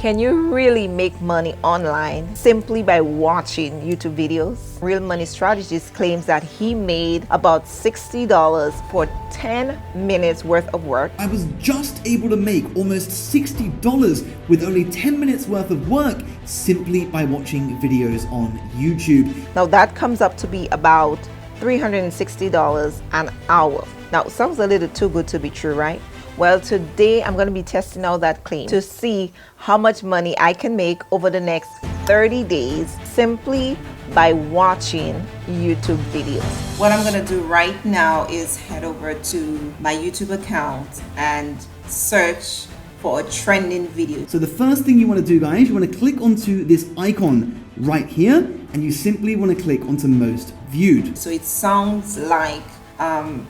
Can you really make money online simply by watching YouTube videos? Real Money Strategist claims that he made about $60 for 10 minutes worth of work. I was just able to make almost $60 with only 10 minutes worth of work simply by watching videos on YouTube. Now that comes up to be about $360 an hour. Now, sounds a little too good to be true, right? Well, today I'm going to be testing out that claim to see how much money I can make over the next 30 days simply by watching YouTube videos. What I'm going to do right now is head over to my YouTube account and search for a trending video. So the first thing you want to do, guys, you want to click onto this icon right here, and you simply want to click onto most viewed. So it sounds like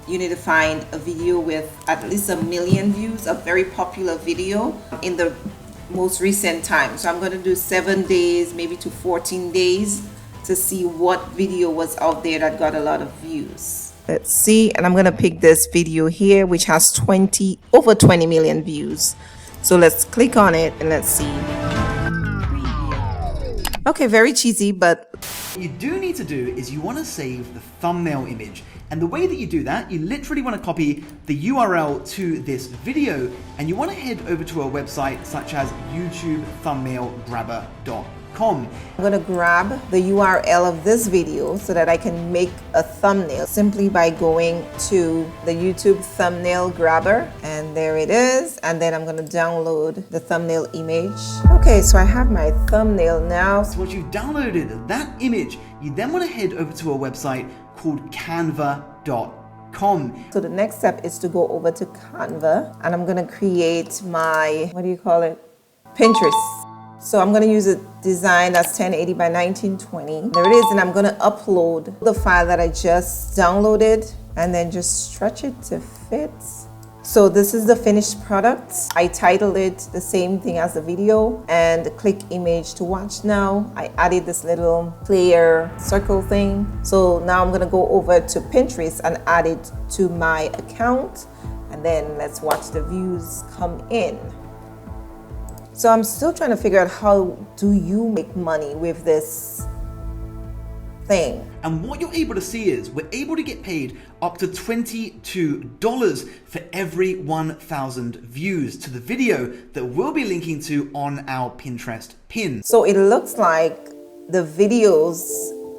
you need to find a video with at least 1 million views, a very popular video in the most recent time. So I'm going to do 7 days, maybe to 14 days to see what video was out there that got a lot of views. Let's see, and I'm going to pick this video here, which has over 20 million views. So let's click on it and let's see. Okay, very cheesy, but what you do need to do is you want to save the thumbnail image. And the way that you do that, you literally want to copy the URL to this video, and you want to head over to a website such as YouTubeThumbnailGrabber.com. I'm going to grab the URL of this video so that I can make a thumbnail simply by going to the YouTube thumbnail grabber, and there it is. And then I'm going to download the thumbnail image. Okay, so I have my thumbnail now. So once you've downloaded that image, you then want to head over to a website called Canva.com. So the next step is to go over to Canva, and I'm going to create my, Pinterest. So I'm going to use a design that's 1080 by 1920. There it is, and I'm going to upload the file that I just downloaded and then just stretch it to fit. So this is the finished product. I titled it the same thing as the video and click image to watch now. I added this little player circle thing. So now I'm going to go over to Pinterest and add it to my account, and then let's watch the views come in. So I'm still trying to figure out, how do you make money with this thing? And what you're able to see is we're able to get paid up to $22 for every 1,000 views to the video that we'll be linking to on our Pinterest pin. So it looks like the videos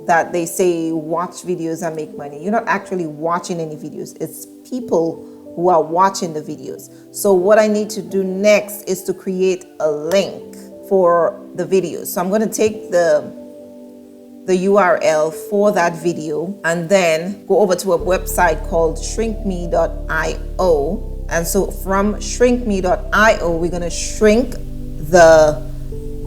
that they say watch videos and make money, you're not actually watching any videos. It's people who are watching the videos. So what I need to do next is to create a link for the videos. So I'm going to take the URL for that video and then go over to a website called shrinkme.io. And so from shrinkme.io, we're going to shrink the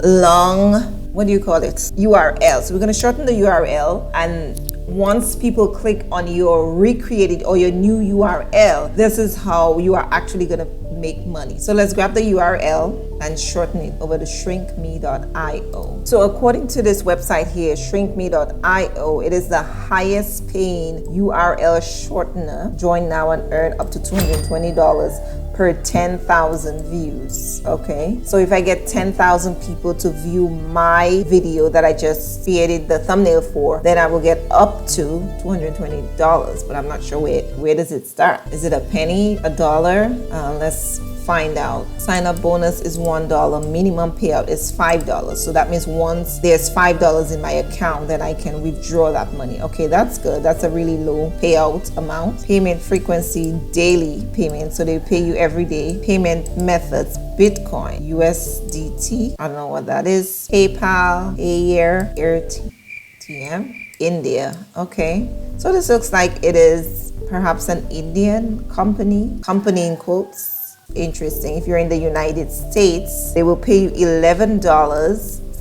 long, URL. So we're going to shorten the URL, and once people click on your recreated or your new URL, this is how you are actually going to make money. So let's grab the URL and shorten it over to shrinkme.io. So according to this website here, shrinkme.io, it is the highest paying URL shortener. Join now and earn up to $220 per 10,000 views. Okay, so if I get 10,000 people to view my video that I just created the thumbnail for, then I will get up to $220, but I'm not sure where does it start. Is it a penny, a dollar? Let's find out. Sign up bonus is $1. Minimum payout is $5. So that means once there's $5 in my account, then I can withdraw that money. Okay, that's good. That's a really low payout amount. Payment frequency, daily payment. So they pay you every day. Payment methods, Bitcoin, USDT, I don't know what that is. PayPal, Air, AirTM, India. Okay, so this looks like it is perhaps an Indian company in quotes. Interesting. If you're in the United States, they will pay you $11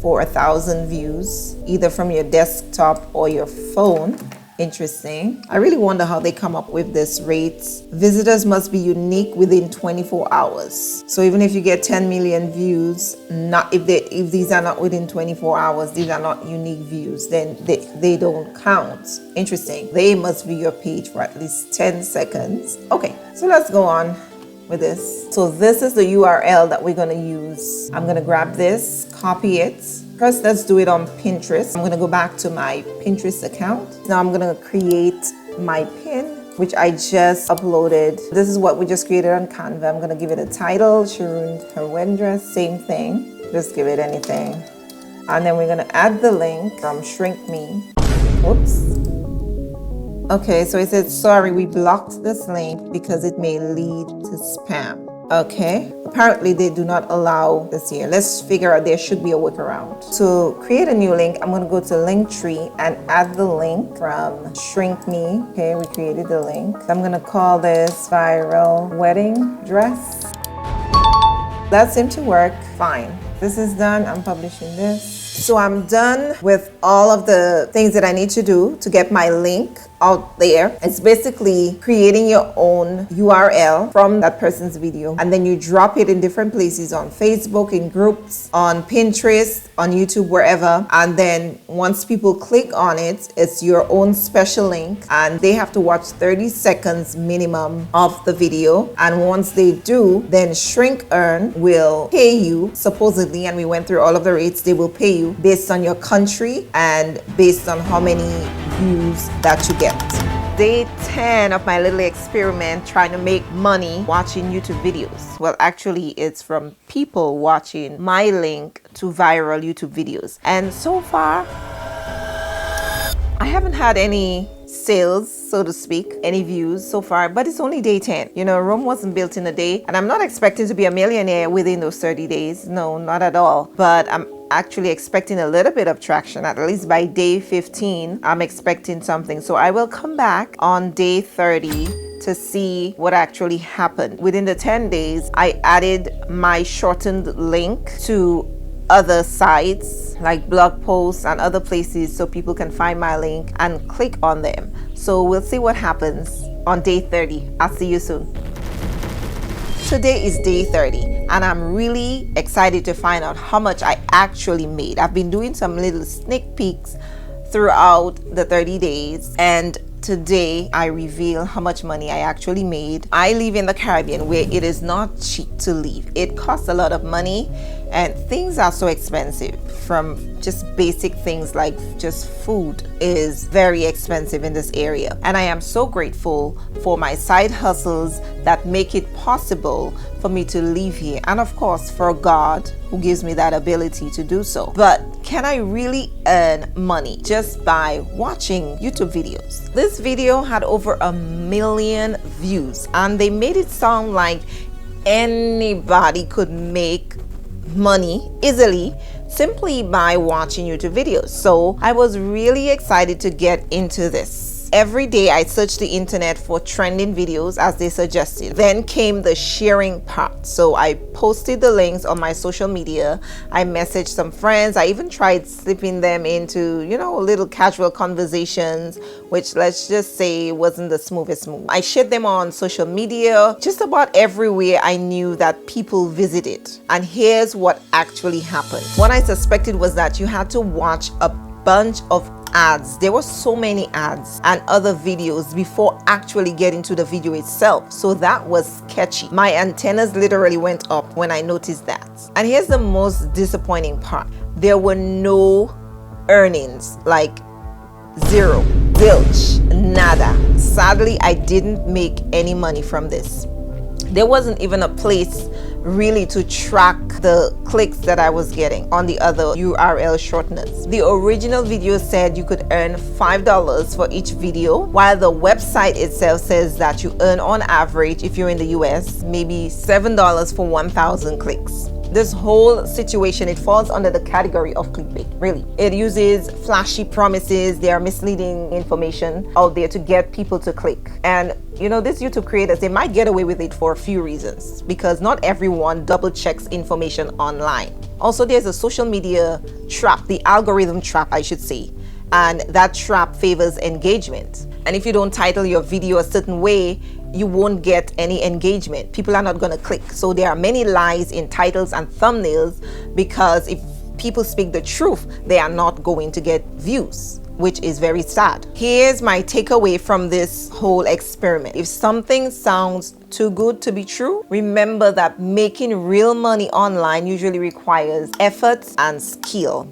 for 1,000 views, either from your desktop or your phone. Interesting. I really wonder how they come up with this rate. Visitors must be unique within 24 hours. So even if you get 10 million views, if these are not within 24 hours, these are not unique views, then they don't count. Interesting. They must be your page for at least 10 seconds. Okay, so let's go on. with this. So this is the URL that we're going to use. I'm going to grab this, copy it. First, let's do it on Pinterest. I'm going to go back to my Pinterest account. Now I'm going to create my pin, which I just uploaded. This is what we just created on Canva. I'm going to give it a title. She ruined her wedding dress. Same thing. Just give it anything. And then we're going to add the link from Shrink Me. Whoops. Okay, so it says, sorry, we blocked this link because it may lead to spam. Okay, apparently they do not allow this here. Let's figure out, there should be a workaround. To create a new link, I'm going to go to Linktree and add the link from Shrink Me. Okay, we created the link. I'm going to call this viral wedding dress. That seemed to work fine. This is done. I'm publishing this. So I'm done with all of the things that I need to do to get my link out there. It's basically creating your own URL from that person's video, and then you drop it in different places, on Facebook, in groups, on Pinterest, on YouTube, wherever. And then once people click on it, it's your own special link, and they have to watch 30 seconds minimum of the video. And once they do, then Shrink Earn will pay you, supposedly, and we went through all of the rates, they will pay you based on your country and based on how many views that you get. Day 10 of my little experiment trying to make money watching YouTube videos. Well, actually, it's from people watching my link to viral YouTube videos. And so far, I haven't had any sales, so to speak, any views so far, but it's only day 10. You know, Rome wasn't built in a day, and I'm not expecting to be a millionaire within those 30 days. No, not at all. But I'm actually expecting a little bit of traction. At least by day 15, I'm expecting something. So I will come back on day 30 to see what actually happened. Within the 10 days, I added my shortened link to other sites like blog posts and other places so people can find my link and click on them. So we'll see what happens on day 30. I'll see you soon. Today is day 30 and I'm really excited to find out how much I actually made. I've been doing some little sneak peeks throughout the 30 days, and today I reveal how much money I actually made. I live in the Caribbean where it is not cheap to live. It costs a lot of money and things are so expensive, from just basic things like just food is very expensive in this area. And I am so grateful for my side hustles that make it possible for me to live here, and of course for God who gives me that ability to do so. But can I really earn money just by watching YouTube videos? This video had over 1 million views and they made it sound like anybody could make money easily simply by watching YouTube videos. So I was really excited to get into this. Every day I searched the internet for trending videos as they suggested. Then came the sharing part. So I posted the links on my social media. I messaged some friends. I even tried slipping them into, you know, little casual conversations, which let's just say wasn't the smoothest move. I shared them on social media, just about everywhere I knew that people visited. And here's what actually happened. What I suspected was that you had to watch a bunch of ads. There were so many ads and other videos before actually getting to the video itself. So that was sketchy. My antennas literally went up when I noticed that. And here's the most disappointing part. There were no earnings, like zero, zilch, nada. Sadly, I didn't make any money from this. There wasn't even a place really to track the clicks that I was getting on the other URL shorteners. The original video said you could earn $5 for each video, while the website itself says that you earn on average, if you're in the US, maybe $7 for 1,000 clicks. This whole situation, it falls under the category of clickbait, really. It uses flashy promises. There are misleading information out there to get people to click. And you know, these YouTube creators, they might get away with it for a few reasons, because not everyone double checks information online. Also, there's a social media trap, the algorithm trap, I should say. And that trap favors engagement. And if you don't title your video a certain way, you won't get any engagement. People are not going to click. So there are many lies in titles and thumbnails, because if people speak the truth, they are not going to get views. which is very sad. Here's my takeaway from this whole experiment. If something sounds too good to be true, remember that making real money online usually requires effort and skill.